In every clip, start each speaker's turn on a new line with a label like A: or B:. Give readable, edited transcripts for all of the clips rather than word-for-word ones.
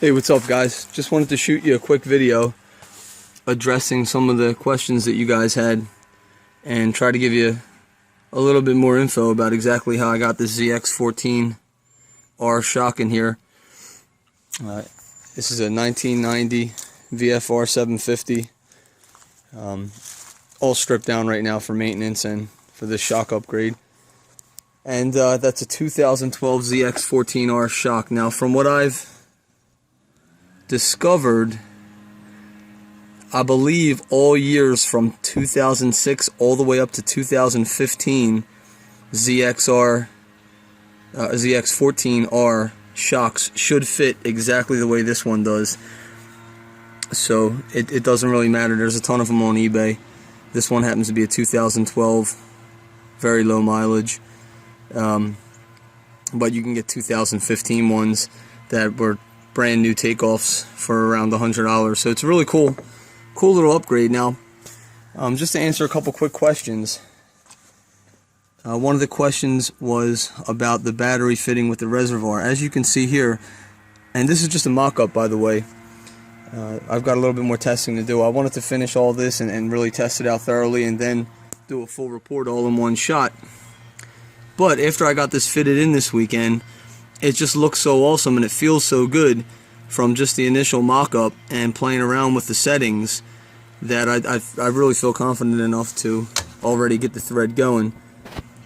A: Hey, what's up guys? Just wanted to shoot you a quick video addressing some of the questions that you guys had and try to give you a little bit more info about exactly how I got this ZX-14R shock in here. This is a 1990 VFR750, all stripped down right now for maintenance and for this shock upgrade. And that's a 2012 ZX-14R shock. Now, from what I've discovered, I believe all years from 2006 all the way up to 2015, ZX-14R shocks should fit exactly the way this one does. So it doesn't really matter. There's a ton of them on eBay. This one happens to be a 2012, very low mileage. But you can get 2015 ones that were brand new takeoffs for around $100. So it's a really cool little upgrade. Now, just to answer a couple quick questions. One of the questions was about the battery fitting with the reservoir. As you can see here, and this is just a mock-up, by the way. I've got a little bit more testing to do. I wanted to finish all this and really test it out thoroughly and then do a full report all in one shot. But after I got this fitted in this weekend, it just looks so awesome and it feels so good from just the initial mock-up and playing around with the settings that I really feel confident enough to already get the thread going.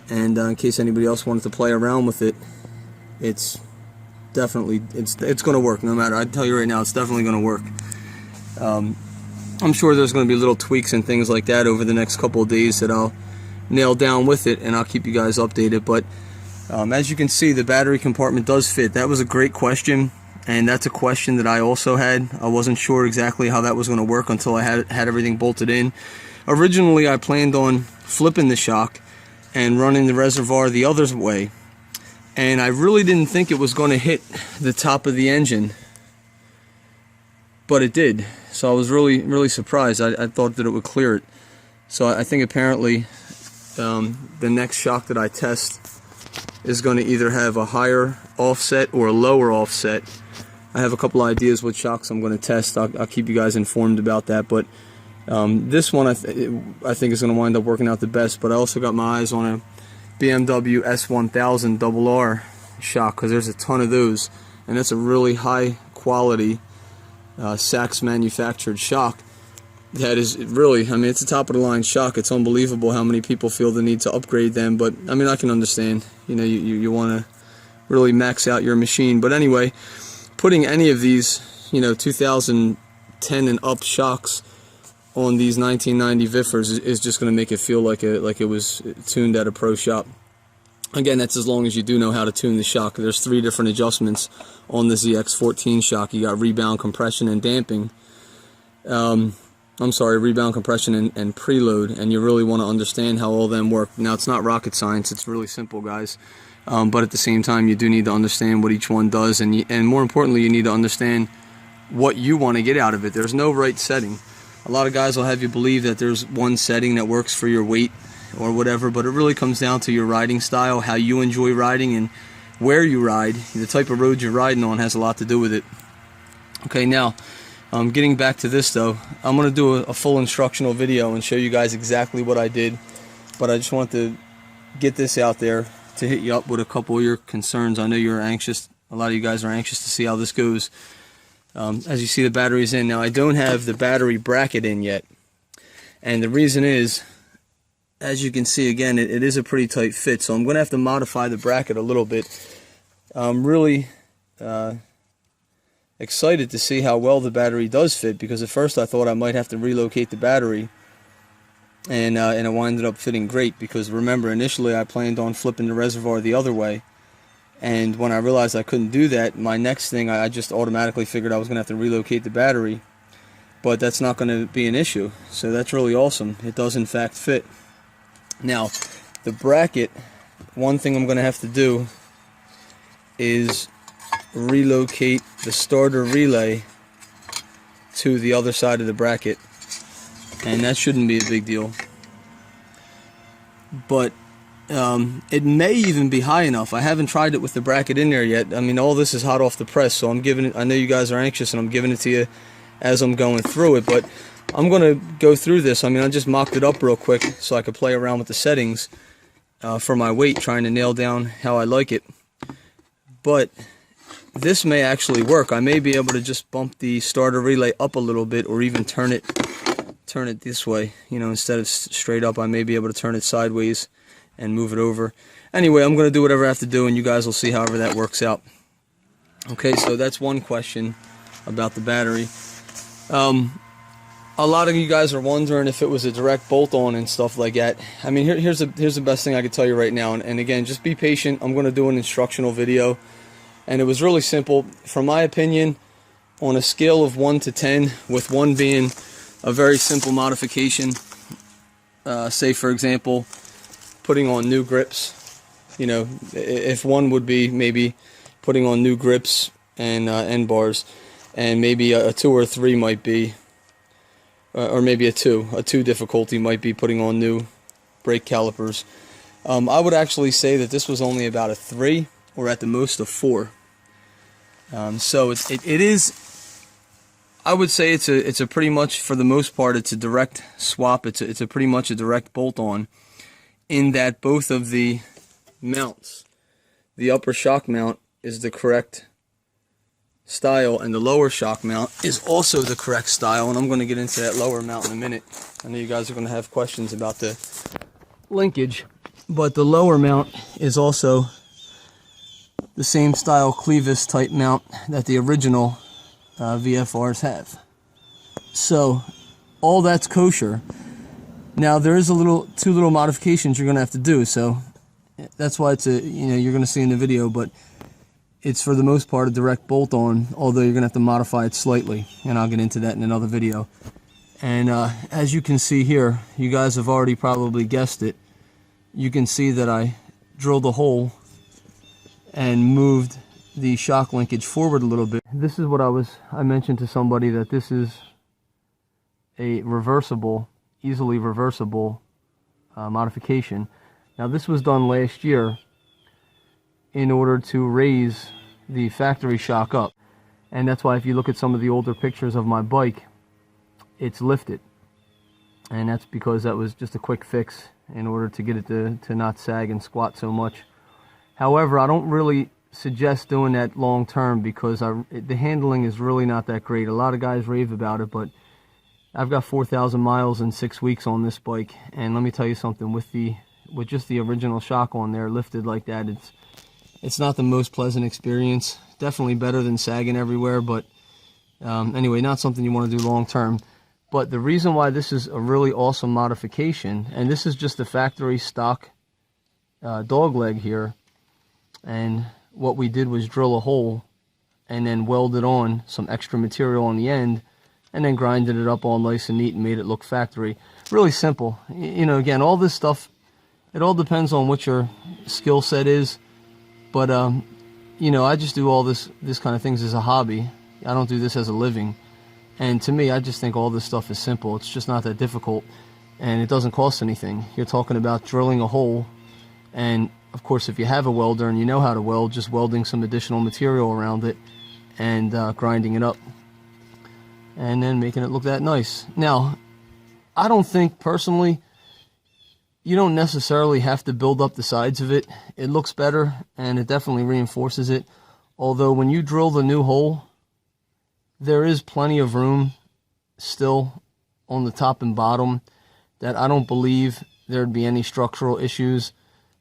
A: And in case anybody else wanted to play around with it, it's definitely it's going to work. No matter, I tell you right now, it's definitely going to work. I'm sure there's going to be little tweaks and things like that over the next couple of days that I'll nail down with it, and I'll keep you guys updated. But as you can see, the battery compartment does fit. That was a great question, and that's a question that I also had. I wasn't sure exactly how that was going to work until I had everything bolted in. Originally, I planned on flipping the shock and running the reservoir the other way, and I really didn't think it was going to hit the top of the engine, but it did. So I was really surprised. I thought that it would clear it. So I think apparently the next shock that I test is going to either have a higher offset or a lower offset. I have a couple ideas what shocks I'm going to test. I'll keep you guys informed about that. But this one I think is going to wind up working out the best. But I also got my eyes on a BMW S1000RR shock, because there's a ton of those, and that's a really high quality Sachs manufactured shock. That is really, I mean, it's a top of the line shock. It's unbelievable how many people feel the need to upgrade them, but I mean, I can understand. You know, you want to really max out your machine. But anyway, putting any of these, you know, 2010 and up shocks on these 1990 VFRs is just going to make it feel like it was tuned at a pro shop. Again, that's as long as you do know how to tune the shock. There's 3 different adjustments on the ZX-14 shock. You got rebound, compression, and damping. Rebound, compression, and preload, and you really want to understand how all of them work. Now, it's not rocket science, it's really simple, guys. But at the same time, you do need to understand what each one does, and more importantly, you need to understand what you want to get out of it. There's no right setting. A lot of guys will have you believe that there's one setting that works for your weight or whatever, but it really comes down to your riding style, how you enjoy riding, and where you ride. The type of road you're riding on has a lot to do with it. Okay, now, getting back to this though, I'm going to do a full instructional video and show you guys exactly what I did, but I just want to get this out there to hit you up with a couple of your concerns. I know you're anxious, a lot of you guys are anxious to see how this goes. As you see, the battery's in. Now, I don't have the battery bracket in yet, and the reason is, as you can see, again, it is a pretty tight fit, so I'm going to have to modify the bracket a little bit. I'm really excited to see how well the battery does fit, because at first I thought I might have to relocate the battery, and it winded up fitting great, because remember, initially I planned on flipping the reservoir the other way, and when I realized I couldn't do that, my next thing, I just automatically figured I was going to have to relocate the battery, but that's not going to be an issue, so that's really awesome. It does in fact fit. Now, the bracket, one thing I'm going to have to do is relocate the starter relay to the other side of the bracket, and that shouldn't be a big deal. But it may even be high enough. I haven't tried it with the bracket in there yet. I mean, all this is hot off the press, so I'm giving it, I know you guys are anxious and I'm giving it to you as I'm going through it, but I'm going to go through this. I mean, I just mocked it up real quick so I could play around with the settings for my weight, trying to nail down how I like it. But this may actually work. I may be able to just bump the starter relay up a little bit, or even turn it this way. You know, instead of straight up, I may be able to turn it sideways and move it over. Anyway, I'm going to do whatever I have to do, and you guys will see however that works out. Okay, so that's one question about the battery. A lot of you guys are wondering if it was a direct bolt-on and stuff like that. I mean, here's the best thing I can tell you right now. And again, just be patient. I'm going to do an instructional video. And it was really simple. From my opinion, on a scale of 1 to 10, with 1 being a very simple modification, say for example, putting on new grips. You know, if 1 would be maybe putting on new grips and end bars, and maybe a 2 or 3 might be, or maybe a 2 difficulty might be putting on new brake calipers. I would actually say that this was only about a 3, or at the most a 4. So it is, I would say it's a pretty much, for the most part, it's a direct swap. It's a pretty much a direct bolt-on, in that both of the mounts, the upper shock mount is the correct style, and the lower shock mount is also the correct style. And I'm going to get into that lower mount in a minute. I know you guys are going to have questions about the linkage, but the lower mount is also the same style clevis type mount that the original VFRs have. So all that's kosher. Now there is two little modifications you're going to have to do. So that's why it's you're going to see in the video, but it's for the most part a direct bolt-on, although you're going to have to modify it slightly, and I'll get into that in another video. And as you can see here, you guys have already probably guessed it. You can see that I drilled a hole and moved the shock linkage forward a little bit. This is what I mentioned to somebody, that this is a reversible, easily reversible modification. Now this was done last year in order to raise the factory shock up, and that's why if you look at some of the older pictures of my bike, it's lifted, and that's because that was just a quick fix in order to get it to not sag and squat so much. However, I don't really suggest doing that long term, because the handling is really not that great. A lot of guys rave about it, but I've got 4,000 miles in 6 weeks on this bike, and let me tell you something, with just the original shock on there lifted like that, it's not the most pleasant experience. Definitely better than sagging everywhere, but anyway, not something you want to do long term. But the reason why this is a really awesome modification, and this is just the factory stock dog leg here, and what we did was drill a hole and then welded on some extra material on the end, and then grinded it up all nice and neat and made it look factory. Really simple. You know, again, all this stuff, it all depends on what your skill set is. But you know, I just do all this kind of things as a hobby. I don't do this as a living. And to me, I just think all this stuff is simple. It's just not that difficult, and it doesn't cost anything. You're talking about drilling a hole, and of course, if you have a welder and you know how to weld, just welding some additional material around it and grinding it up, and then making it look that nice. Now, I don't think personally, you don't necessarily have to build up the sides of it. It looks better, and it definitely reinforces it. Although when you drill the new hole, there is plenty of room still on the top and bottom that I don't believe there'd be any structural issues.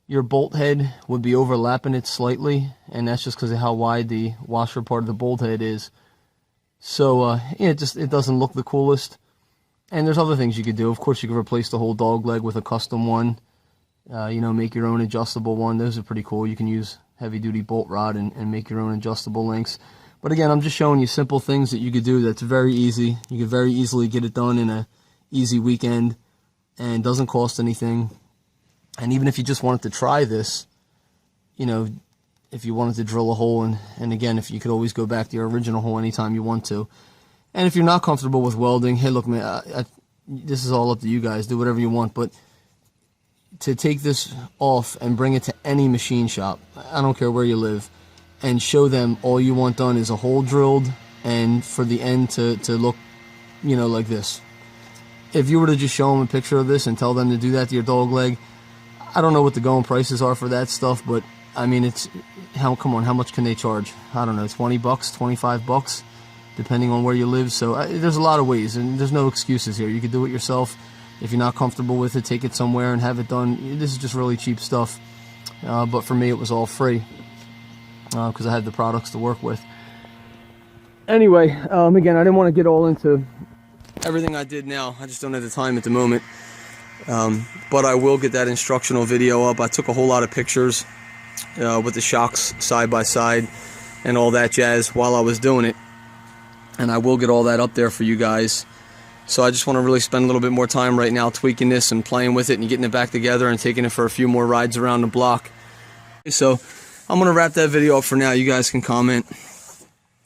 A: Your bolt head would be overlapping it slightly, and that's just because of how wide the washer part of the bolt head is. So yeah, it doesn't look the coolest. And there's other things you could do. Of course, you could replace the whole dog leg with a custom one. You know, make your own adjustable one. Those are pretty cool. You can use heavy-duty bolt rod and make your own adjustable lengths. But again, I'm just showing you simple things that you could do that's very easy. You could very easily get it done in a easy weekend, and doesn't cost anything. And even if you just wanted to try this, you know, if you wanted to drill a hole, and again, if you could always go back to your original hole anytime you want to. And if you're not comfortable with welding, hey, look, man, this is all up to you guys. Do whatever you want. But to take this off and bring it to any machine shop, I don't care where you live, and show them all you want done is a hole drilled and for the end to look, you know, like this. If you were to just show them a picture of this and tell them to do that to your dog leg, I don't know what the going prices are for that stuff, but I mean, it's come on, how much can they charge? I don't know, 20 bucks, 25 bucks, depending on where you live. So there's a lot of ways, and there's no excuses here. You could do it yourself. If you're not comfortable with it, take it somewhere and have it done. This is just really cheap stuff, but for me it was all free because I had the products to work with. Anyway, again, I didn't want to get all into everything I did now. I just don't have the time at the moment, but I will get that instructional video up. I took a whole lot of pictures with the shocks side by side and all that jazz while I was doing it, and I will get all that up there for you guys. So I just want to really spend a little bit more time right now tweaking this and playing with it and getting it back together and taking it for a few more rides around the block. So I'm going to wrap that video up for now. You guys can comment,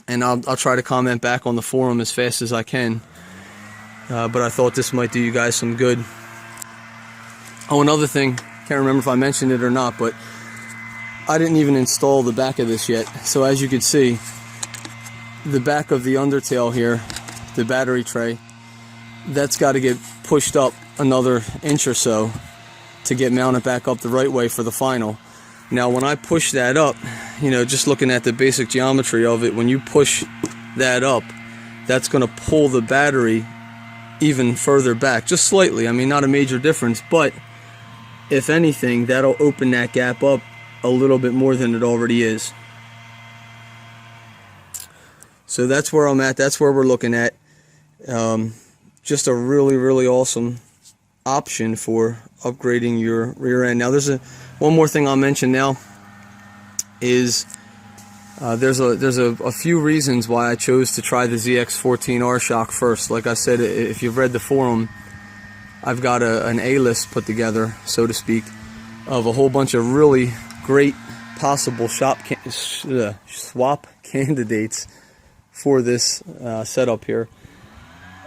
A: and I'll try to comment back on the forum as fast as I can. But I thought this might do you guys some good. Oh, another thing, can't remember if I mentioned it or not, but I didn't even install the back of this yet. So as you can see, the back of the undertail here, the battery tray, that's got to get pushed up another inch or so to get mounted back up the right way for the final. Now when I push that up, you know, just looking at the basic geometry of it, when you push that up, that's going to pull the battery even further back, just slightly. I mean, not a major difference, but if anything, that'll open that gap up a little bit more than it already is. So that's where I'm at. That's where we're looking at. Just a really, really awesome option for upgrading your rear end. Now, there's one more thing I'll mention now is there's a few reasons why I chose to try the ZX-14R shock first. Like I said, if you've read the forum, I've got an A-list put together, so to speak, of a whole bunch of really great possible swap candidates for this setup here.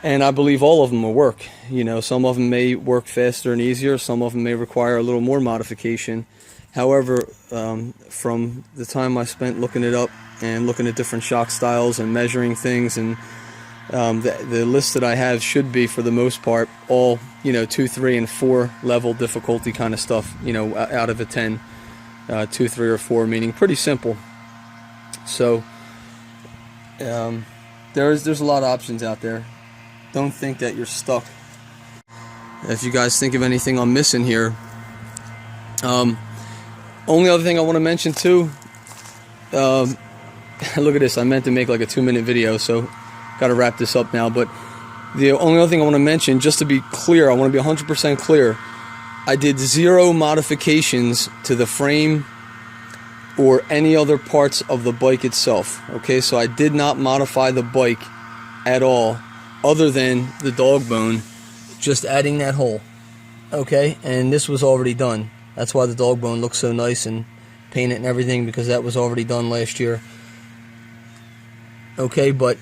A: And I believe all of them will work. You know, some of them may work faster and easier. Some of them may require a little more modification. However, from the time I spent looking it up and looking at different shock styles and measuring things, and the list that I have should be, for the most part, all, you know, 2, 3, and 4 level difficulty kind of stuff. You know, out of a 10, 2, 3, or 4, meaning pretty simple. So there's a lot of options out there. Don't think that you're stuck. If you guys think of anything I'm missing here, only other thing I want to mention too, look at this, I meant to make like a 2-minute video, so got to wrap this up now, but the only other thing I want to mention, just to be clear, I want to be 100% clear, I did 0 modifications to the frame or any other parts of the bike itself. Okay, so I did not modify the bike at all, other than the dog bone, just adding that hole. Okay, and this was already done. That's why the dog bone looks so nice and painted and everything, because that was already done last year. Okay, but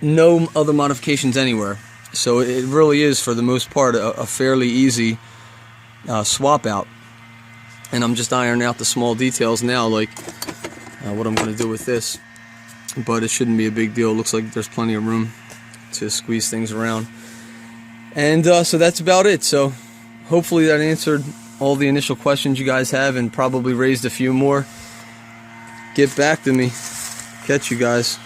A: no other modifications anywhere. So it really is, for the most part, a fairly easy swap out. And I'm just ironing out the small details now, like what I'm going to do with this. But it shouldn't be a big deal. It looks like there's plenty of room to squeeze things around. And so that's about it. So hopefully that answered all the initial questions you guys have, and probably raised a few more. Get back to me. Catch you guys.